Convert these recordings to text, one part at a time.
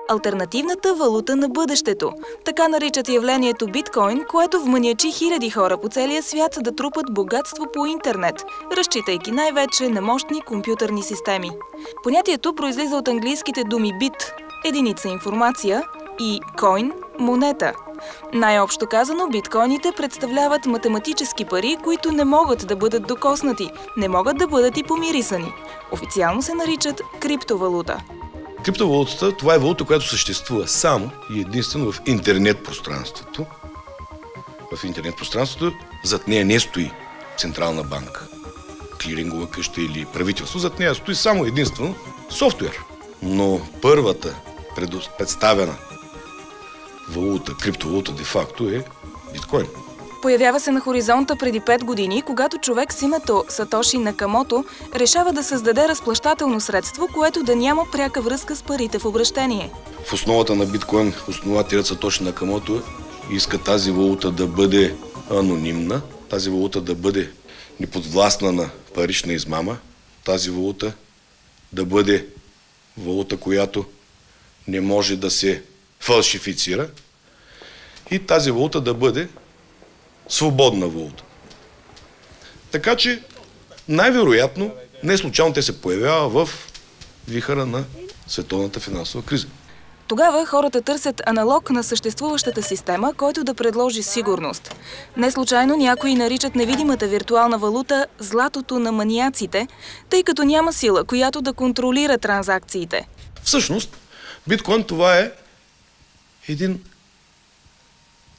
Алтернативната валута на бъдещето. Така наричат явлението биткоин, което вманиачи хиляди хора по целия свят да трупат богатство по интернет, разчитайки най-вече на мощни компютърни системи. Понятието произлиза от английските думи бит – единица информация, и койн – монета. Най-общо казано, биткоините представляват математически пари, които не могат да бъдат докоснати, не могат да бъдат и помирисани. Официално се наричат криптовалута. Криптовалутата, това е валута, която съществува само и единствено в интернет пространството. В интернет пространството зад нея не стои централна банка, клирингова къща или правителство, зад нея стои само единствено софтуер. Но първата представена валута, криптовалута де-факто е биткоин. Появява се на хоризонта преди 5 години, когато човек с името Сатоши Накамото решава да създаде разплащателно средство, което да няма пряка връзка с парите в обращение. В основата на биткоин основателят Сатоши Накамото иска тази валута да бъде анонимна, тази валута да бъде неподвластна на парична измама, тази валута да бъде валута, която не може да се фалшифицира и тази валута да бъде свободна валута. Така че, най-вероятно, не случайно те се появява в вихъра на световната финансова криза. Тогава хората търсят аналог на съществуващата система, който да предложи сигурност. Не случайно някои наричат невидимата виртуална валута златото на маниаците, тъй като няма сила, която да контролира транзакциите. Всъщност, биткоин това е един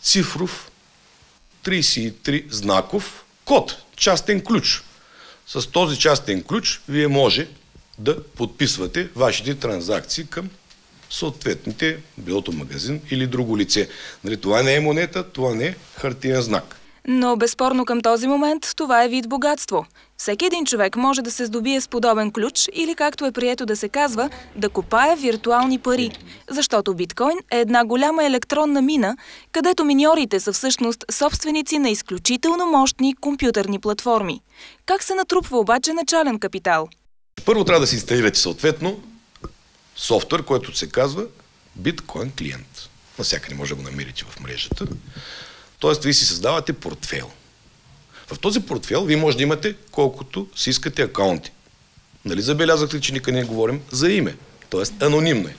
цифров 33 знаков код, частен ключ. С този частен ключ вие може да подписвате вашите транзакции към съответните, билото магазин или друго лице. Нали, това не е монета, това не е хартиен знак. Но безспорно към този момент това е вид богатство. Всеки един човек може да се здобие с подобен ключ или, както е прието да се казва, да копае виртуални пари. Защото биткоин е една голяма електронна мина, където миньорите са всъщност собственици на изключително мощни компютърни платформи. Как се натрупва обаче начален капитал? Първо трябва да си инсталирате съответно софтуер, който се казва биткоин клиент. Навсякъде може да го намерите в мрежата. Тоест, вие си създавате портфейл. В този портфейл вие може да имате колкото си искате акаунти. Нали забелязахте, че никъде не говорим за име? Тоест, анонимно е.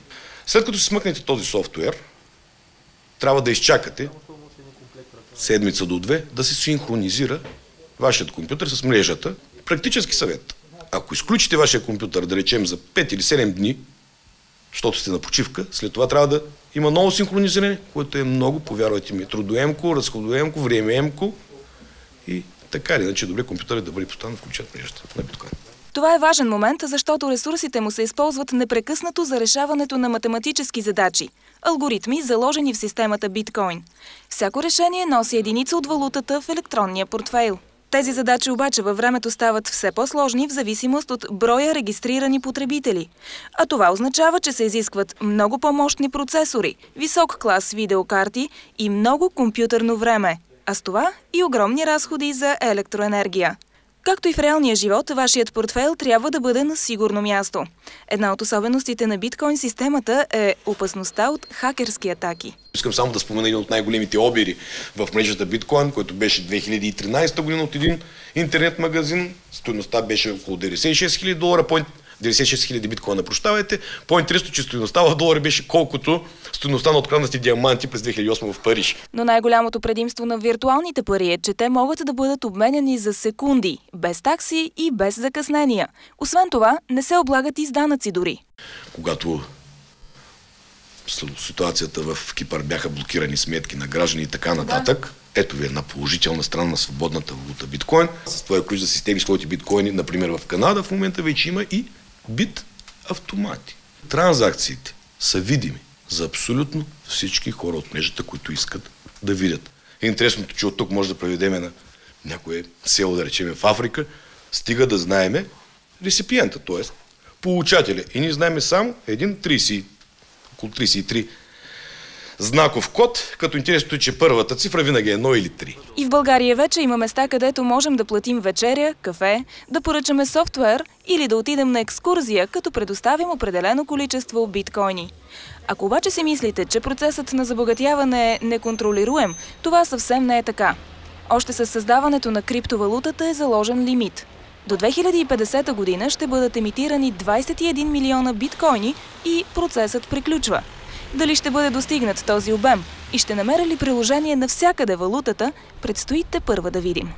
След като си смъкнете този софтуер, трябва да изчакате седмица до 2 да се синхронизира вашият компютър с мрежата. Практически съвет. Ако изключите вашия компютър, да речем, за 5 или 7 дни, защото сте на почивка, след това трябва да има ново синхронизиране, което е много, повярвайте ми, трудоемко, разходоемко, времеемко и така или иначе добре компютърът да бъде постоянно включен в мрежата на биткоин. Това е важен момент, защото ресурсите му се използват непрекъснато за решаването на математически задачи, алгоритми, заложени в системата биткоин. Всяко решение носи единица от валутата в електронния портфейл. Тези задачи обаче във времето стават все по-сложни в зависимост от броя регистрирани потребители. А това означава, че се изискват много по-мощни процесори, висок клас видеокарти и много компютърно време. А с това и огромни разходи за електроенергия. Както и в реалния живот, вашият портфейл трябва да бъде на сигурно място. Една от особеностите на биткоин системата е опасността от хакерски атаки. Искам само да спомена един от най-големите обири в мрежата биткоин, който беше 2013 година от един интернет магазин. Стойността беше около $96,000, 96 000 биткоина, прощавайте. По-интересно, че стойността в долари беше колкото стойността на откраднати диаманти през 2008 в Париж. Но най-голямото предимство на виртуалните пари е, че те могат да бъдат обменяни за секунди, без такси и без закъснения. Освен това, не се облагат и с данъци дори. Когато ситуацията в Кипър бяха блокирани сметки на граждани и така нататък, ето ви една положителна страна на свободната валута биткоин. С това ключ за системи, своите биткоини, например в Канада, в момента вече има и бит автомати. Транзакциите са видими за абсолютно всички хора от мрежата, които искат да видят. Интересното, че от тук може да преведеме на някое село, да речем в Африка, стига да знаеме реципиента, т.е. получателя. И ние знаеме само около 33 знаков код, като интересното е, че първата цифра винаги е 1 или 3. И в България вече има места, където можем да платим вечеря, кафе, да поръчаме софтуер или да отидем на екскурзия, като предоставим определено количество биткоини. Ако обаче си мислите, че процесът на забогатяване е неконтролируем, това съвсем не е така. Още със създаването на криптовалутата е заложен лимит. До 2050 година ще бъдат емитирани 21 милиона биткоини и процесът приключва. Дали ще бъде достигнат този обем и ще намери ли приложение навсякъде валутата, предстои тепърва да видим.